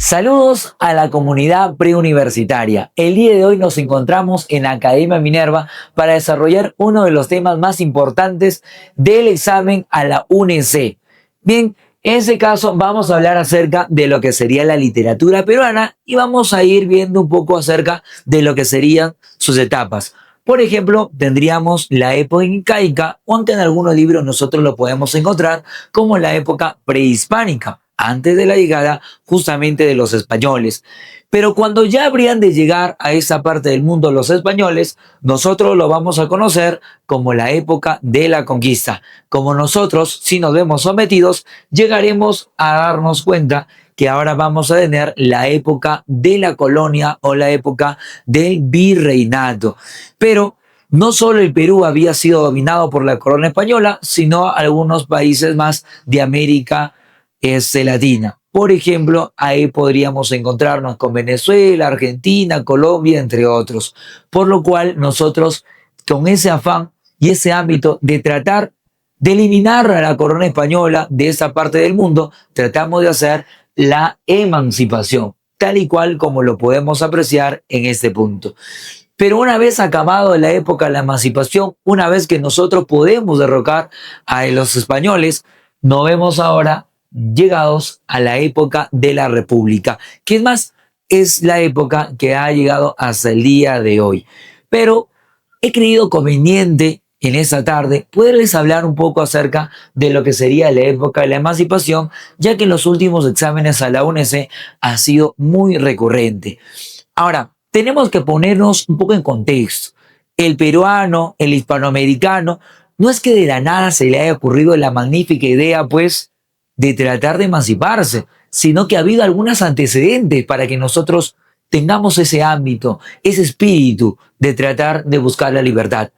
Saludos a la comunidad preuniversitaria. El día de hoy nos encontramos en Academia Minerva para desarrollar uno de los temas más importantes del examen a la UNEC. Bien, en ese caso vamos a hablar acerca de lo que sería la literatura peruana y vamos a ir viendo un poco acerca de lo que serían sus etapas. Por ejemplo, tendríamos la época incaica, aunque en algunos libros nosotros lo podemos encontrar como la época prehispánica, antes de la llegada justamente de los españoles. Pero cuando ya habrían de llegar a esa parte del mundo los españoles, nosotros lo vamos a conocer como la época de la conquista. Como nosotros, si nos vemos sometidos, llegaremos a darnos cuenta que ahora vamos a tener la época de la colonia o la época del virreinato. Pero no solo el Perú había sido dominado por la corona española, sino algunos países más de América latina. Por ejemplo, ahí podríamos encontrarnos con Venezuela, Argentina, Colombia, entre otros. Por lo cual nosotros, con ese afán y ese ámbito de tratar de eliminar a la corona española de esa parte del mundo, tratamos de hacer la emancipación, tal y cual como lo podemos apreciar en este punto. Pero una vez acabado la época de la emancipación, una vez que nosotros podemos derrocar a los españoles, nos vemos ahora llegados a la época de la República, que es más, es la época que ha llegado hasta el día de hoy. Pero he creído conveniente en esta tarde poderles hablar un poco acerca de lo que sería la época de la emancipación, ya que en los últimos exámenes a la UNEC ha sido muy recurrente. Ahora, tenemos que ponernos un poco en contexto. El peruano, el hispanoamericano, no es que de la nada se le haya ocurrido la magnífica idea, pues, de tratar de emanciparse, sino que ha habido algunos antecedentes para que nosotros tengamos ese ámbito, ese espíritu de tratar de buscar la libertad.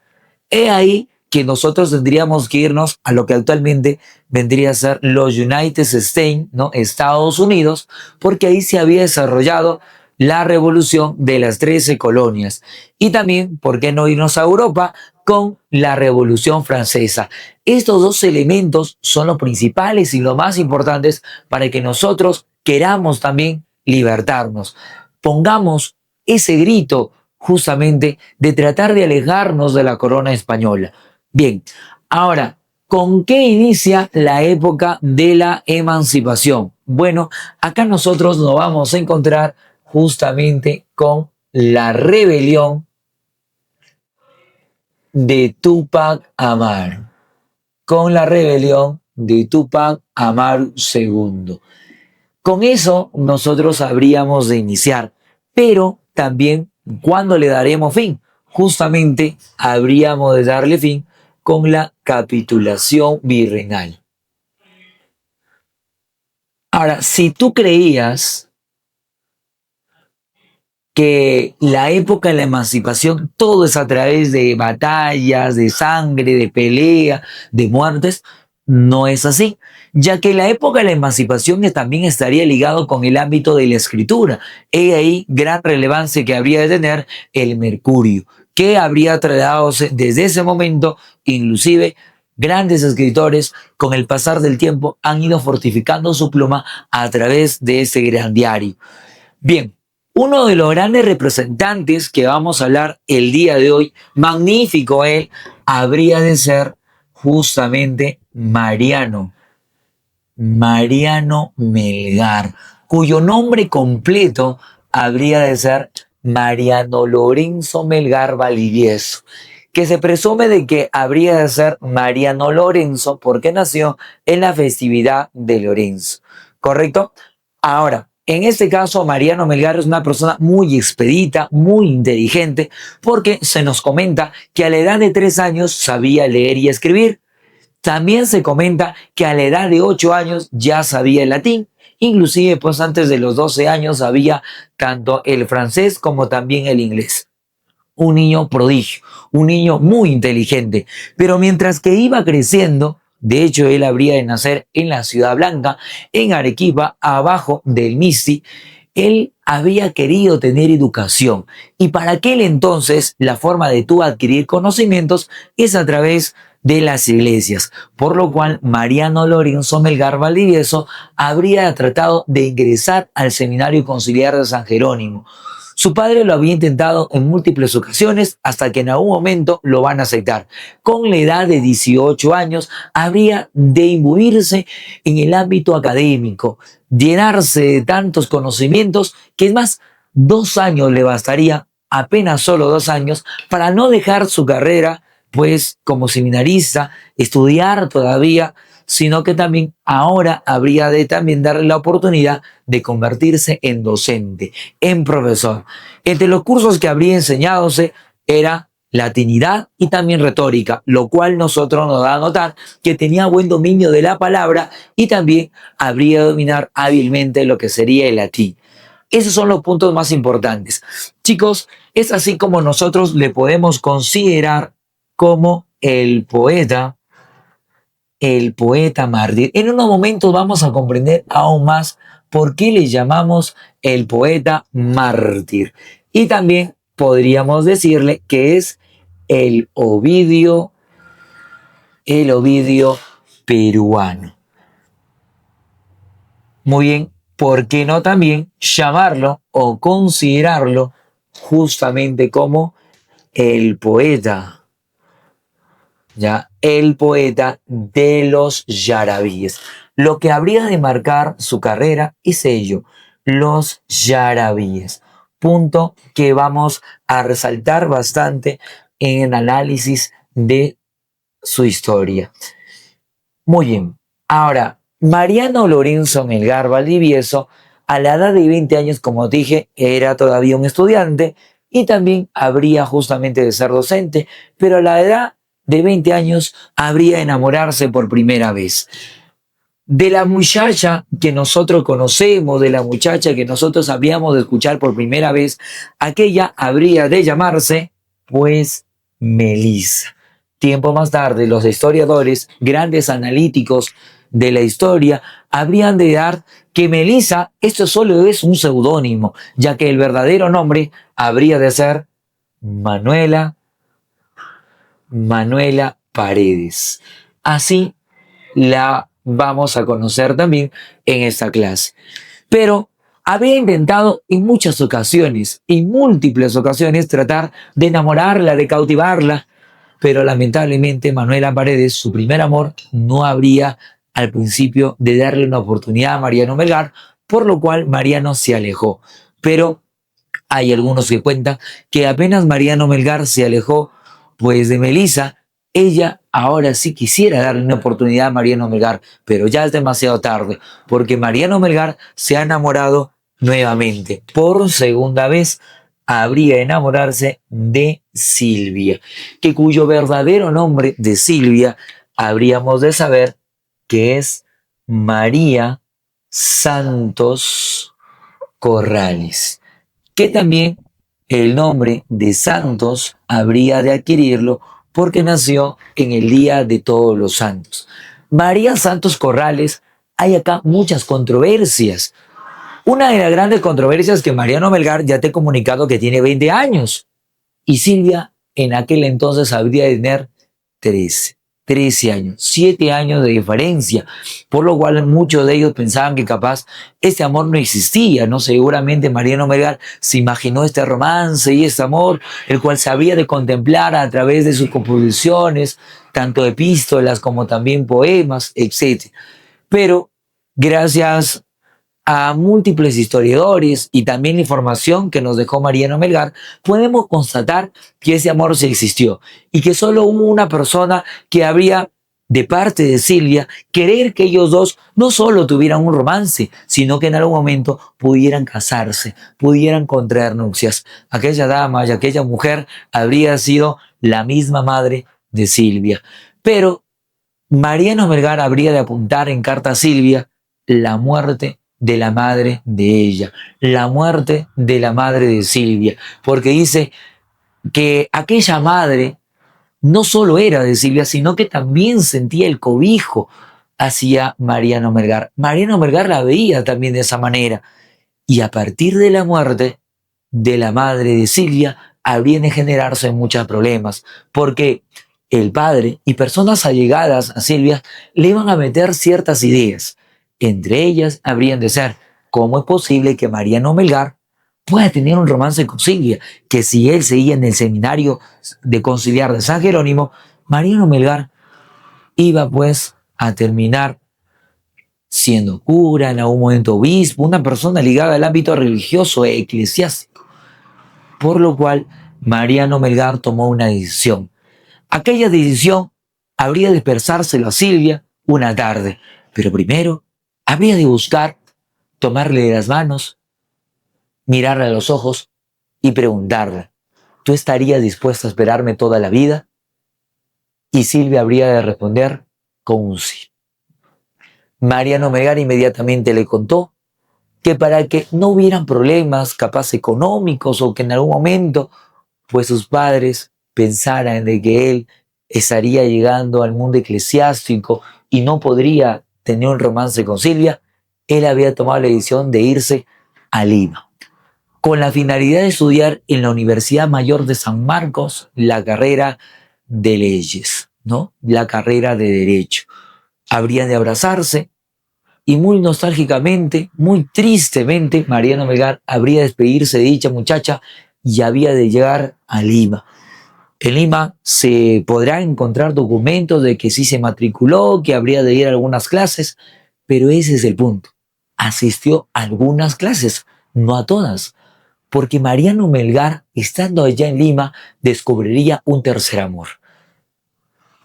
He ahí que nosotros tendríamos que irnos a lo que actualmente vendría a ser los United States, ¿no? Estados Unidos, porque ahí se había desarrollado la revolución de las 13 colonias. Y también, ¿por qué no irnos a Europa con la Revolución Francesa? Estos dos elementos son los principales y los más importantes para que nosotros queramos también libertarnos. Pongamos ese grito justamente de tratar de alejarnos de la corona española. Bien, ahora, ¿con qué inicia la época de la emancipación? Bueno, acá nosotros nos vamos a encontrar justamente con la rebelión de Túpac Amaru. Con la rebelión de Túpac Amaru II. Con eso nosotros habríamos de iniciar, pero también ¿cuándo le daremos fin? Justamente habríamos de darle fin con la capitulación virreinal. Ahora, si tú creías que la época de la emancipación todo es a través de batallas, de sangre, de pelea, de muertes, no es así, ya que la época de la emancipación también estaría ligado con el ámbito de la escritura. He ahí gran relevancia que habría de tener el mercurio, que habría trasladado desde ese momento, inclusive grandes escritores con el pasar del tiempo han ido fortificando su pluma a través de ese gran diario. Bien, uno de los grandes representantes que vamos a hablar el día de hoy, magnífico él, habría de ser justamente Mariano Melgar, cuyo nombre completo habría de ser Mariano Lorenzo Melgar Valdivieso, que se presume de que habría de ser Mariano Lorenzo porque nació en la festividad de Lorenzo, ¿correcto? Ahora, en este caso, Mariano Melgar es una persona muy expedita, muy inteligente, porque se nos comenta que a la edad de 3 años sabía leer y escribir. También se comenta que a la edad de 8 años ya sabía el latín, inclusive pues antes de los 12 años sabía tanto el francés como también el inglés. Un niño prodigio, un niño muy inteligente, pero mientras que iba creciendo, de hecho él habría de nacer en la Ciudad Blanca, en Arequipa, abajo del Misti, él había querido tener educación y para aquel entonces la forma de tú adquirir conocimientos es a través de las iglesias, por lo cual Mariano Lorenzo Melgar Valdivieso habría tratado de ingresar al Seminario Conciliar de San Jerónimo. Su padre lo había intentado en múltiples ocasiones hasta que en algún momento lo van a aceptar. Con la edad de 18 años habría de imbuirse en el ámbito académico, llenarse de tantos conocimientos que es más, 2 años le bastaría, apenas solo 2 años, para no dejar su carrera, pues como seminarista, estudiar todavía, sino que también ahora habría de también darle la oportunidad de convertirse en docente, en profesor. Entre los cursos que habría enseñadose era latinidad y también retórica, lo cual nosotros nos da a notar que tenía buen dominio de la palabra y también habría de dominar hábilmente lo que sería el latín. Esos son los puntos más importantes. Chicos, es así como nosotros le podemos considerar como el poeta mártir. En unos momentos vamos a comprender aún más por qué le llamamos el poeta mártir. Y también podríamos decirle que es el Ovidio peruano. Muy bien, ¿por qué no también llamarlo o considerarlo justamente como el poeta? ¿Ya? El poeta de los yarabíes. Lo que habría de marcar su carrera es ello, los yarabíes. Punto que vamos a resaltar bastante en el análisis de su historia. Muy bien. Ahora, Mariano Lorenzo Melgar Valdivieso, a la edad de 20 años, como dije, era todavía un estudiante y también habría justamente de ser docente, pero a la edad de 20 años habría de enamorarse por primera vez. De la muchacha que nosotros conocemos, de la muchacha que nosotros habíamos de escuchar por primera vez, aquella habría de llamarse, pues, Melisa. Tiempo más tarde, los historiadores, grandes analíticos de la historia, habrían de dar que Melisa, esto solo es un seudónimo, ya que el verdadero nombre habría de ser Manuela Paredes. Así la vamos a conocer también en esta clase. Pero había intentado en muchas ocasiones, en múltiples ocasiones, tratar de enamorarla, de cautivarla, pero lamentablemente Manuela Paredes, su primer amor, no habría al principio de darle una oportunidad a Mariano Melgar, por lo cual Mariano se alejó. Pero hay algunos que cuentan que apenas Mariano Melgar se alejó pues de Melisa, ella ahora sí quisiera darle una oportunidad a Mariano Melgar, pero ya es demasiado tarde, porque Mariano Melgar se ha enamorado nuevamente. Por segunda vez habría de enamorarse de Silvia, que cuyo verdadero nombre de Silvia habríamos de saber que es María Santos Corrales, que también el nombre de Santos habría de adquirirlo porque nació en el Día de Todos los Santos. María Santos Corrales, hay acá muchas controversias. Una de las grandes controversias es que Mariano Melgar ya te he comunicado que tiene 20 años y Silvia en aquel entonces habría de tener 13 años, 7 años de diferencia, por lo cual muchos de ellos pensaban que capaz este amor no existía, ¿no? Seguramente Mariano Melgar se imaginó este romance y este amor, el cual se había de contemplar a través de sus composiciones, tanto epístolas como también poemas, etc. Pero gracias a múltiples historiadores y también la información que nos dejó Mariano Melgar, podemos constatar que ese amor sí existió y que solo hubo una persona que habría, de parte de Silvia, querer que ellos dos no solo tuvieran un romance, sino que en algún momento pudieran casarse, pudieran contraer nupcias. Aquella dama y aquella mujer habría sido la misma madre de Silvia. Pero Mariano Melgar habría de apuntar en carta a Silvia la muerte de la madre de ella, la muerte de la madre de Silvia, porque dice que aquella madre no solo era de Silvia, sino que también sentía el cobijo hacia Mariano Melgar. Mariano Melgar la veía también de esa manera. Y a partir de la muerte de la madre de Silvia, habrían de generarse muchos problemas, porque el padre y personas allegadas a Silvia le iban a meter ciertas ideas. Entre ellas habrían de ser, ¿cómo es posible que Mariano Melgar pueda tener un romance con Silvia? Que si él seguía en el seminario de conciliar de San Jerónimo, Mariano Melgar iba pues a terminar siendo cura, en algún momento obispo, una persona ligada al ámbito religioso e eclesiástico. Por lo cual, Mariano Melgar tomó una decisión. Aquella decisión habría de dispersárselo a Silvia una tarde, pero primero habría de buscar tomarle de las manos, mirarle a los ojos y preguntarle, ¿tú estarías dispuesta a esperarme toda la vida? Y Silvia habría de responder con un sí. Mariano Melgar inmediatamente le contó que para que no hubieran problemas capaz económicos o que en algún momento pues sus padres pensaran de que él estaría llegando al mundo eclesiástico y no podría tener un romance con Silvia, él había tomado la decisión de irse a Lima, con la finalidad de estudiar en la Universidad Mayor de San Marcos la carrera de leyes, ¿no? La carrera de derecho. Habrían de abrazarse y muy nostálgicamente, muy tristemente, Mariano Melgar habría de despedirse de dicha muchacha y había de llegar a Lima. En Lima se podrá encontrar documentos de que sí se matriculó, que habría de ir a algunas clases, pero ese es el punto. Asistió a algunas clases, no a todas, porque Mariano Melgar, estando allá en Lima, descubriría un tercer amor.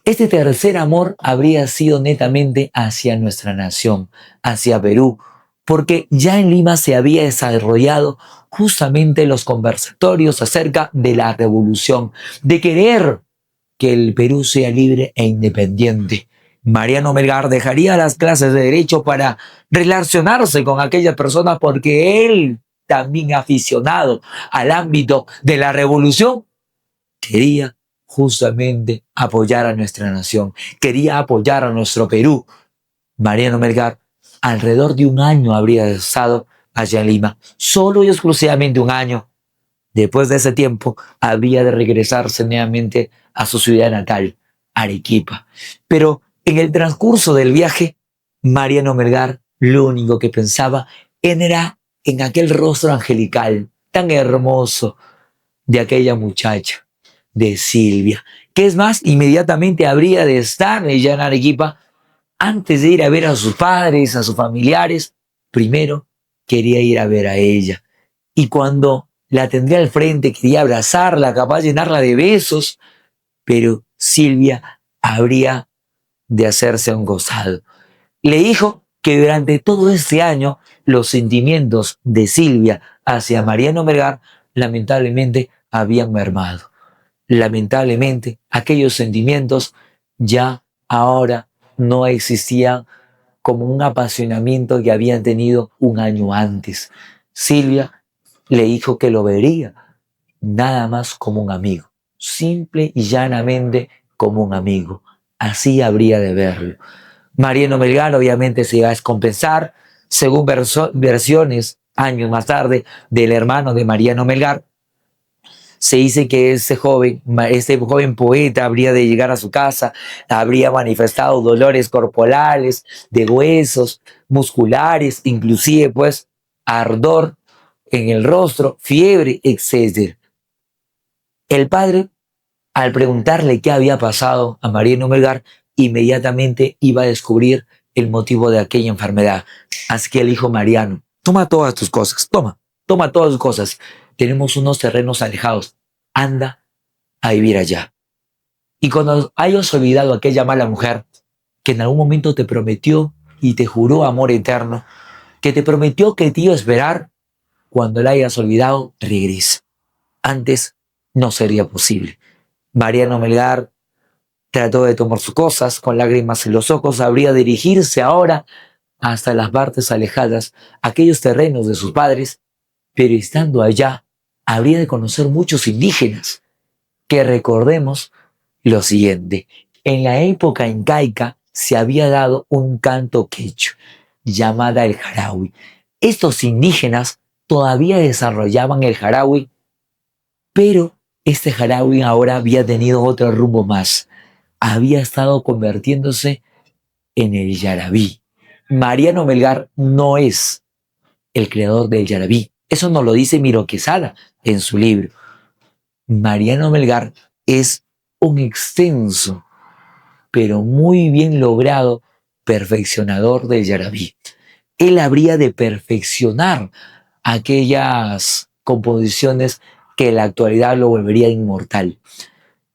Este tercer amor habría sido netamente hacia nuestra nación, hacia Perú, porque ya en Lima se había desarrollado justamente los conversatorios acerca de la revolución, de querer que el Perú sea libre e independiente. Mariano Melgar dejaría las clases de derecho para relacionarse con aquellas personas porque él, también aficionado al ámbito de la revolución, quería justamente apoyar a nuestra nación, quería apoyar a nuestro Perú. Mariano Melgar alrededor de un año habría estado allá en Lima, solo y exclusivamente un año. Después de ese tiempo había de regresarse nuevamente a su ciudad natal, Arequipa. Pero en el transcurso del viaje, Mariano Melgar lo único que pensaba era en aquel rostro angelical, tan hermoso, de aquella muchacha, de Silvia, que es más, inmediatamente habría de estar ella en Arequipa antes de ir a ver a sus padres, a sus familiares. Primero quería ir a ver a ella. Y cuando la tendría al frente, quería abrazarla, capaz de llenarla de besos, pero Silvia habría de hacerse a un costado. Le dijo que durante todo este año los sentimientos de Silvia hacia Mariano Melgar lamentablemente habían mermado. Lamentablemente aquellos sentimientos ya ahora no existían como un apasionamiento que habían tenido un año antes. Silvia le dijo que lo vería nada más como un amigo, simple y llanamente como un amigo. Así habría de verlo. Mariano Melgar obviamente se iba a descompensar, según versiones años más tarde del hermano de Mariano Melgar. Se dice que este joven poeta habría de llegar a su casa, habría manifestado dolores corporales, de huesos, musculares, inclusive pues ardor en el rostro, fiebre, etc. El padre, al preguntarle qué había pasado a Mariano Melgar, inmediatamente iba a descubrir el motivo de aquella enfermedad. Así que el hijo Mariano, toma todas tus cosas, toma todas tus cosas. Tenemos unos terrenos alejados, anda a vivir allá. Y cuando hayas olvidado a aquella mala mujer que en algún momento te prometió y te juró amor eterno, que te prometió que te iba a esperar, cuando la hayas olvidado, regresa. Antes no sería posible. Mariano Melgar trató de tomar sus cosas, con lágrimas en los ojos, habría de dirigirse ahora hasta las partes alejadas, aquellos terrenos de sus padres, pero estando allá, habría de conocer muchos indígenas, que recordemos lo siguiente: en la época incaica se había dado un canto quechua, llamada el jaraui. Estos indígenas todavía desarrollaban el jarawi, pero este jarawi ahora había tenido otro rumbo más. Había estado convirtiéndose en el yarabí. Mariano Melgar no es el creador del yarabí. Eso nos lo dice Miro Quesada en su libro. Mariano Melgar es un extenso, pero muy bien logrado perfeccionador del yarabí. Él habría de perfeccionar aquellas composiciones que en la actualidad lo volverían inmortal.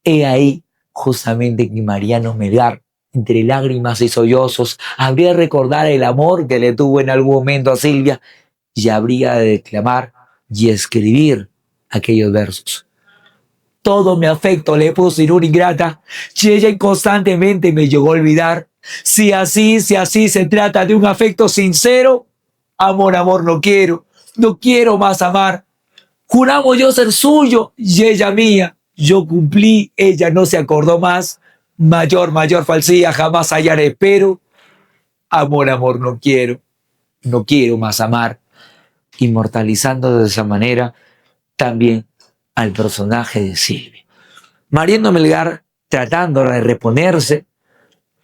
He ahí justamente que Mariano Melgar, entre lágrimas y sollozos, habría de recordar el amor que le tuvo en algún momento a Silvia y habría de declamar y escribir aquellos versos. Todo mi afecto le puse en una ingrata y ella inconstantemente me llegó a olvidar. Si así se trata de un afecto sincero, amor no quiero más amar. Juramos yo ser suyo y ella mía. Yo cumplí, ella no se acordó más. Mayor falsía jamás hallaré, pero amor no quiero más amar. Inmortalizando de esa manera también al personaje de Silvia. Mariano Melgar, tratando de reponerse,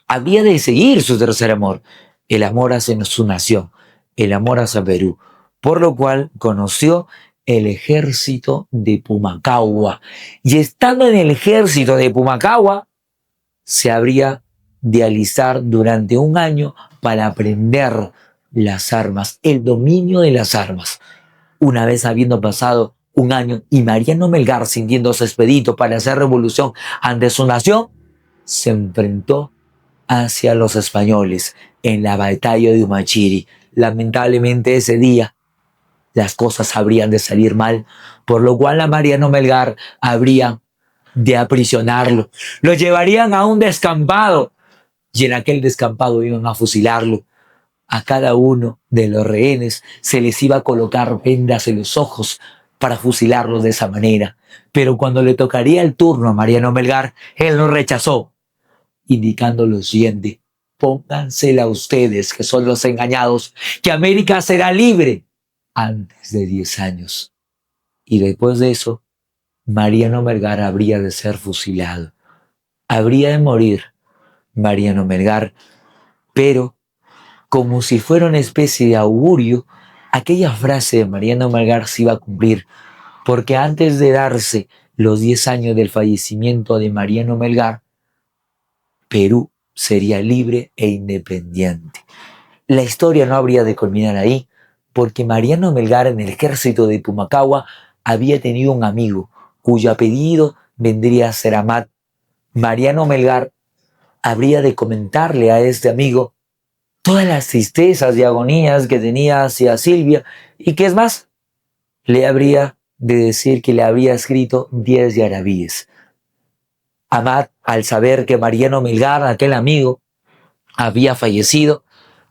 había de seguir su tercer amor, el amor hacia su nación, el amor hacia Perú, por lo cual conoció el ejército de Pumacahua. Y estando en el ejército de Pumacahua, se habría de alistar durante un año para aprender las armas, el dominio de las armas. Una vez habiendo pasado un año y Mariano Melgar sintiéndose expedito para hacer revolución ante su nación, se enfrentó hacia los españoles en la batalla de Humachiri. Lamentablemente ese día las cosas habrían de salir mal, por lo cual a Mariano Melgar habrían de aprisionarlo. Lo llevarían a un descampado y en aquel descampado iban a fusilarlo. A cada uno de los rehenes se les iba a colocar vendas en los ojos para fusilarlos de esa manera. Pero cuando le tocaría el turno a Mariano Melgar, él lo rechazó, indicando lo siguiente: póngansela ustedes, que son los engañados, que América será libre antes de 10 años. Y después de eso, Mariano Melgar habría de ser fusilado. Habría de morir Mariano Melgar, pero como si fuera una especie de augurio, aquella frase de Mariano Melgar se iba a cumplir, porque antes de darse los 10 años del fallecimiento de Mariano Melgar, Perú sería libre e independiente. La historia no habría de culminar ahí, porque Mariano Melgar en el ejército de Pumacahua había tenido un amigo cuyo apellido vendría a ser Amat. Mariano Melgar habría de comentarle a este amigo todas las tristezas y agonías que tenía hacia Silvia y que es más, le habría de decir que le había escrito 10 yarabíes. Amat, al saber que Mariano Melgar, aquel amigo, había fallecido,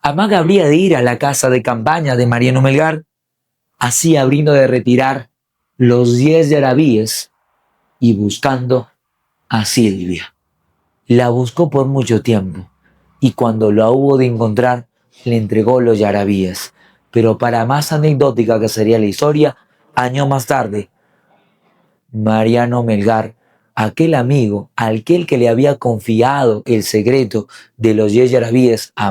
Amat habría de ir a la casa de campaña de Mariano Melgar, así abriendo de retirar los 10 yarabíes y buscando a Silvia. La buscó por mucho tiempo y cuando la hubo de encontrar, le entregó los yarabíes. Pero para más anecdótica que sería la historia, años más tarde, Mariano Melgar, aquel amigo, aquel que le había confiado el secreto de los 10 yarabíes a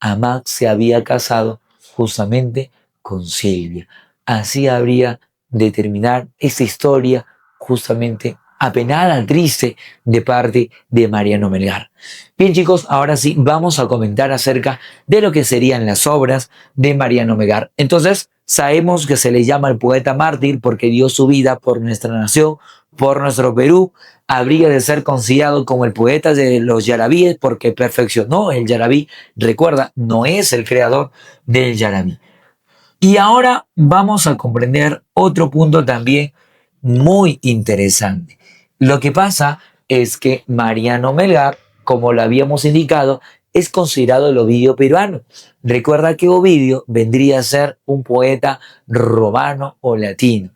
Amat se había casado justamente con Silvia. Así habría de terminar esta historia justamente apenada, triste, de parte de Mariano Melgar. Bien chicos, ahora sí vamos a comentar acerca de lo que serían las obras de Mariano Melgar. Entonces, sabemos que se le llama el poeta mártir porque dio su vida por nuestra nación, por nuestro Perú. Habría de ser considerado como el poeta de los yarabíes porque perfeccionó el yarabí. Recuerda, no es el creador del yarabí. Y ahora vamos a comprender otro punto también muy interesante. Lo que pasa es que Mariano Melgar, como lo habíamos indicado, es considerado el Ovidio peruano. Recuerda que Ovidio vendría a ser un poeta romano o latino.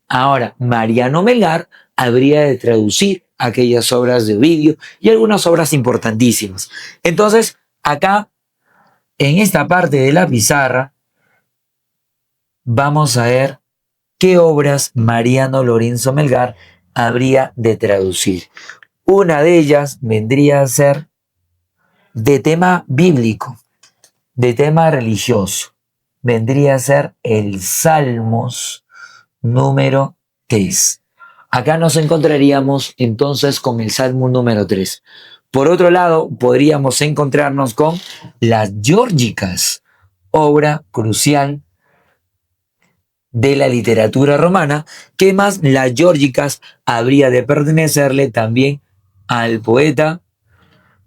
Ahora, Mariano Melgar habría de traducir aquellas obras de Ovidio y algunas obras importantísimas. Entonces, acá, en esta parte de la pizarra, vamos a ver qué obras Mariano Lorenzo Melgar habría de traducir. Una de ellas vendría a ser de tema bíblico, de tema religioso. Vendría a ser el Salmos número 3. Acá nos encontraríamos entonces con el Salmo número 3. Por otro lado, podríamos encontrarnos con las Geórgicas, obra crucial de la literatura romana, que más las Geórgicas habría de pertenecerle también al poeta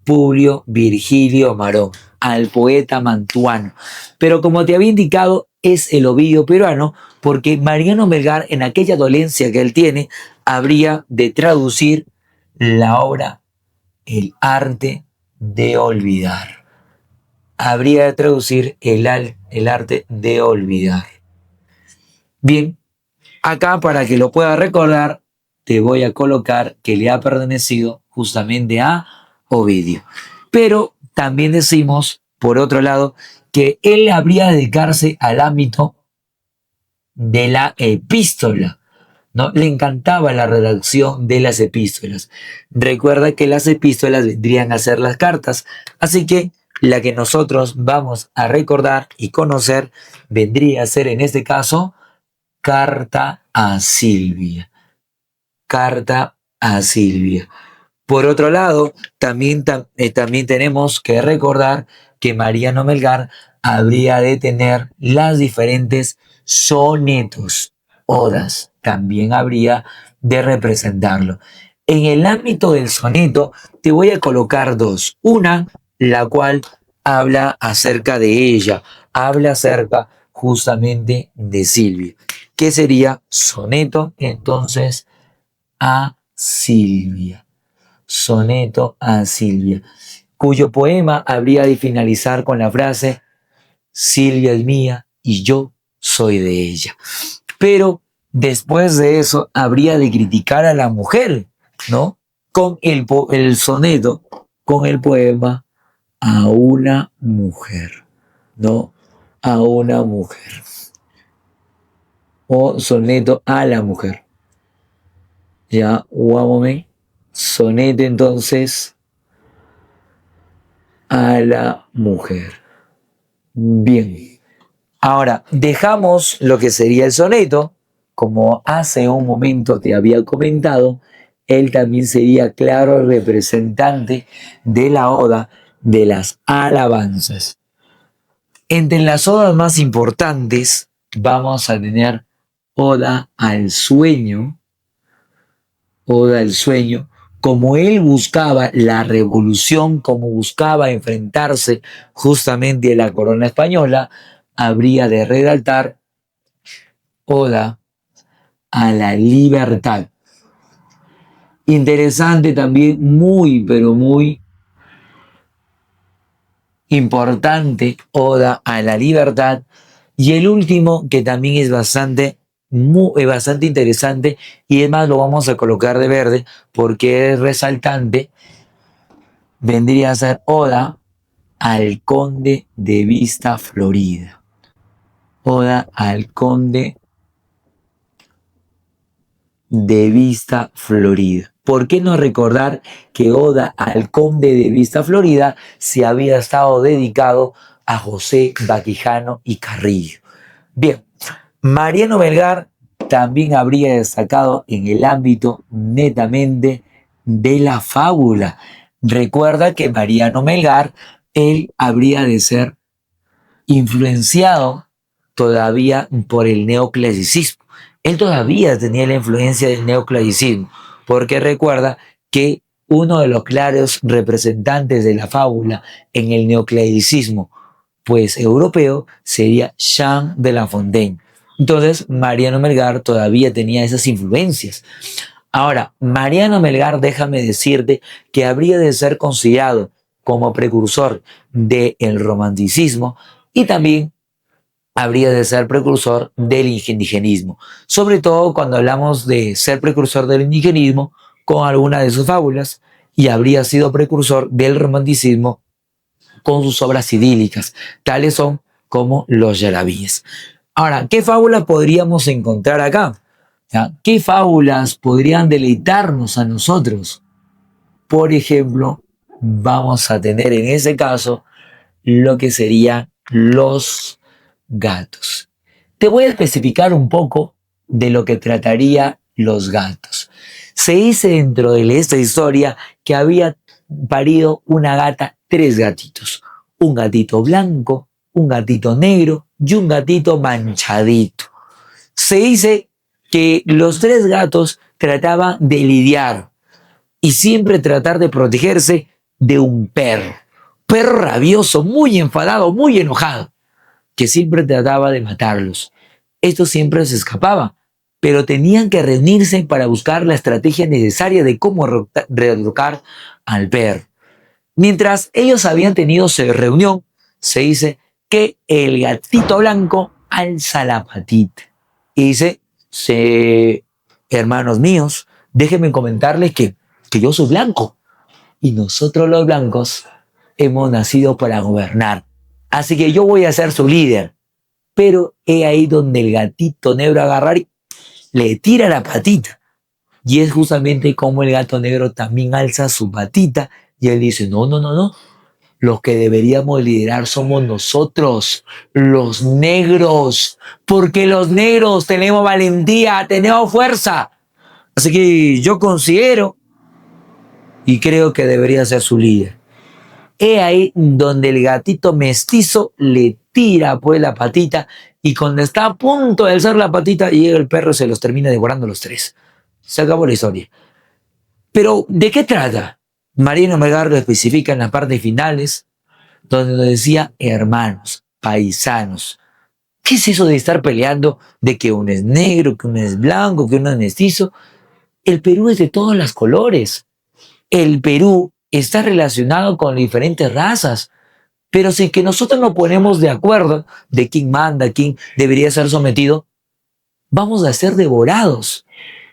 Publio Virgilio Marón, al poeta mantuano. Pero como te había indicado, es el Ovidio peruano, porque Mariano Melgar, en aquella dolencia que él tiene, habría de traducir la obra El arte de olvidar. Habría de traducir el arte de olvidar. Bien, acá para que lo puedas recordar, te voy a colocar que le ha pertenecido justamente a Ovidio. Pero también decimos, por otro lado, que él habría de dedicarse al ámbito de la epístola, ¿no? Le encantaba la redacción de las epístolas. Recuerda que las epístolas vendrían a ser las cartas, así que la que nosotros vamos a recordar y conocer vendría a ser en este caso Carta a Silvia. Carta a Silvia. Por otro lado, también tenemos que recordar que Mariano Melgar habría de tener las diferentes sonetos, odas, también habría de representarlo. En el ámbito del soneto te voy a colocar dos. Una, la cual habla acerca de ella, habla acerca justamente de Silvia, que sería soneto entonces a Silvia. Soneto a Silvia, cuyo poema habría de finalizar con la frase Silvia es mía y yo soy de ella. Pero después de eso habría de criticar a la mujer, ¿no? Con el soneto, con el poema a una mujer, ¿no? A una mujer. O soneto a la mujer. Ya, one moment. Soneto entonces a la mujer. Bien. Ahora, dejamos lo que sería el soneto. Como hace un momento te había comentado, él también sería claro representante de la oda, de las alabanzas. Entre las odas más importantes vamos a tener Oda al sueño, Oda al sueño, como él buscaba la revolución, como buscaba enfrentarse justamente a la corona española, habría de redactar Oda a la libertad. Interesante también, muy, pero muy importante, Oda a la libertad. Y el último, que también es bastante interesante, y además lo vamos a colocar de verde porque es resaltante, vendría a ser Oda al Conde de Vista Florida. Oda al Conde de Vista Florida. ¿Por qué no recordar que Oda al Conde de Vista Florida se había estado dedicado a José Vaquijano y Carrillo? Bien, Mariano Melgar también habría destacado en el ámbito netamente de la fábula. Recuerda que Mariano Melgar, él habría de ser influenciado todavía por el neoclasicismo. Él todavía tenía la influencia del neoclasicismo, porque recuerda que uno de los claros representantes de la fábula en el neoclasicismo, pues europeo, sería Jean de La Fontaine. Entonces, Mariano Melgar todavía tenía esas influencias. Ahora, Mariano Melgar, déjame decirte que habría de ser considerado como precursor del romanticismo y también habría de ser precursor del indigenismo, sobre todo cuando hablamos de ser precursor del indigenismo con alguna de sus fábulas, y habría sido precursor del romanticismo con sus obras idílicas, tales son como Los Yarabíes. Ahora, ¿qué fábulas podríamos encontrar acá? ¿Ya? ¿Qué fábulas podrían deleitarnos a nosotros? Por ejemplo, vamos a tener en ese caso lo que serían los gatos. Te voy a especificar un poco de lo que trataría los gatos. Se dice dentro de esta historia que había parido una gata tres gatitos. Un gatito blanco, un gatito negro y un gatito manchadito. Se dice que los tres gatos trataban de lidiar y siempre tratar de protegerse de un perro. Perro rabioso, muy enfadado, muy enojado, que siempre trataba de matarlos. Estos siempre se escapaban, pero tenían que reunirse para buscar la estrategia necesaria de cómo derrocar al perro. Mientras ellos habían tenido su reunión, se dice que el gatito blanco alza la patita y dice, hermanos míos, déjenme comentarles que yo soy blanco y nosotros los blancos hemos nacido para gobernar. Así que yo voy a ser su líder. Pero es ahí donde el gatito negro agarrar y le tira la patita. Y es justamente como el gato negro también alza su patita y él dice, no, no, no, no. Los que deberíamos liderar somos nosotros, los negros, porque los negros tenemos valentía, tenemos fuerza. Así que yo considero y creo que debería ser su líder. Es ahí donde el gatito mestizo le tira pues la patita y cuando está a punto de alzar la patita llega el perro y se los termina devorando los tres. Se acabó la historia. Pero, ¿de qué trata? Mariano Melgar lo especifica en las partes finales, donde nos decía hermanos, paisanos. ¿Qué es eso de estar peleando de que uno es negro, que uno es blanco, que uno es mestizo? El Perú es de todos los colores. El Perú está relacionado con diferentes razas. Pero si que nosotros nos ponemos de acuerdo de quién manda, quién debería ser sometido, vamos a ser devorados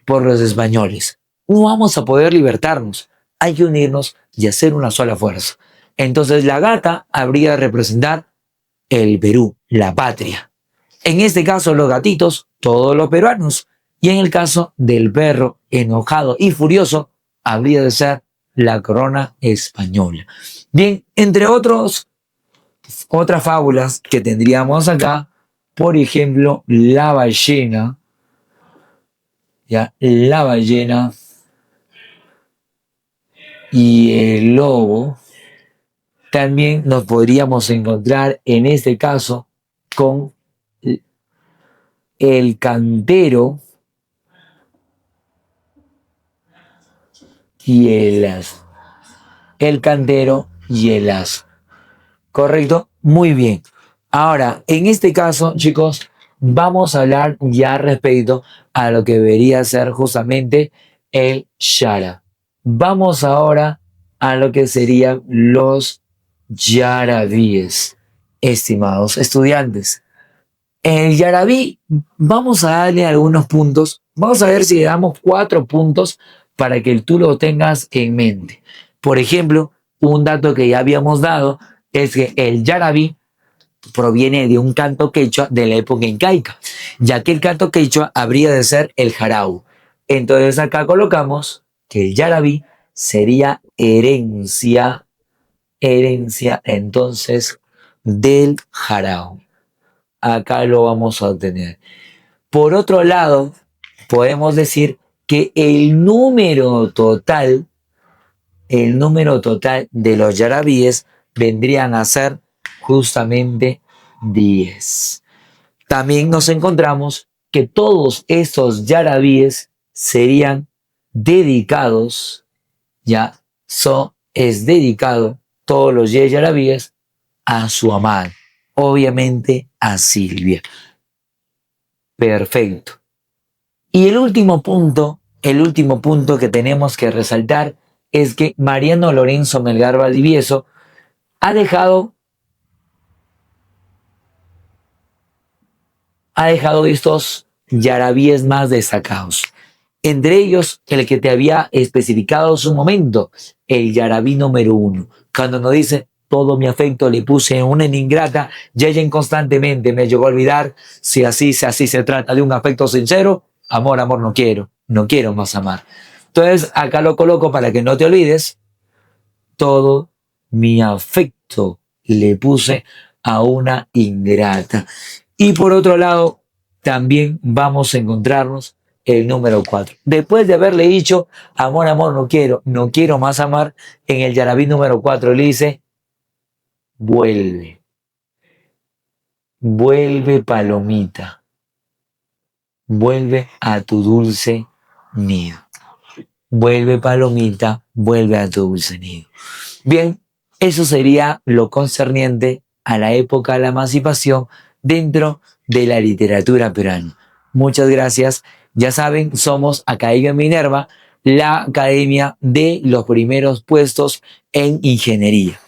por los españoles. No vamos a poder libertarnos. Hay que unirnos y hacer una sola fuerza. Entonces la gata habría de representar el Perú, la patria. En este caso los gatitos, todos los peruanos. Y en el caso del perro enojado y furioso, habría de ser la corona española. Bien, entre otras fábulas que tendríamos acá, por ejemplo, la ballena, ¿ya? La ballena y el lobo, también nos podríamos encontrar en este caso con el cantero y el asno. El cantero y el asno. ¿Correcto? Muy bien. Ahora, en este caso, chicos, vamos a hablar ya respecto a lo que debería ser justamente el Shara. Vamos ahora a lo que serían los yarabíes, estimados estudiantes. El yarabí, vamos a darle algunos puntos. Vamos a ver si le damos 4 puntos para que tú lo tengas en mente. Por ejemplo, un dato que ya habíamos dado es que el yarabí proviene de un canto quechua de la época incaica, ya que el canto quechua habría de ser el jarau. Entonces acá colocamos que el yarabí sería herencia entonces del jarau. Acá lo vamos a obtener. Por otro lado, podemos decir que el número total de los yarabíes vendrían a ser justamente 10. También nos encontramos que todos estos yarabíes serían dedicados, es dedicado todos los 10 yarabíes a su amada, obviamente a Silvia. Perfecto. Y el último punto que tenemos que resaltar es que Mariano Lorenzo Melgar Valdivieso ha dejado estos yarabíes más destacados. Entre ellos, el que te había especificado hace un momento, el yarabí número 1. Cuando nos dice, todo mi afecto le puse en una ingrata y ella inconstantemente me llegó a olvidar. Si así se trata de un afecto sincero, amor, amor no quiero más amar. Entonces acá lo coloco para que no te olvides, todo mi afecto le puse a una ingrata. Y por otro lado, también vamos a encontrarnos el número 4. Después de haberle dicho, amor, amor, no quiero más amar, en el Yarabí número 4 le dice, vuelve, vuelve palomita, vuelve a tu dulce nido. Vuelve palomita, vuelve a tu dulce nido. Bien, eso sería lo concerniente a la época de la emancipación dentro de la literatura peruana. Muchas gracias. Ya saben, somos Academia Minerva, la academia de los primeros puestos en ingeniería.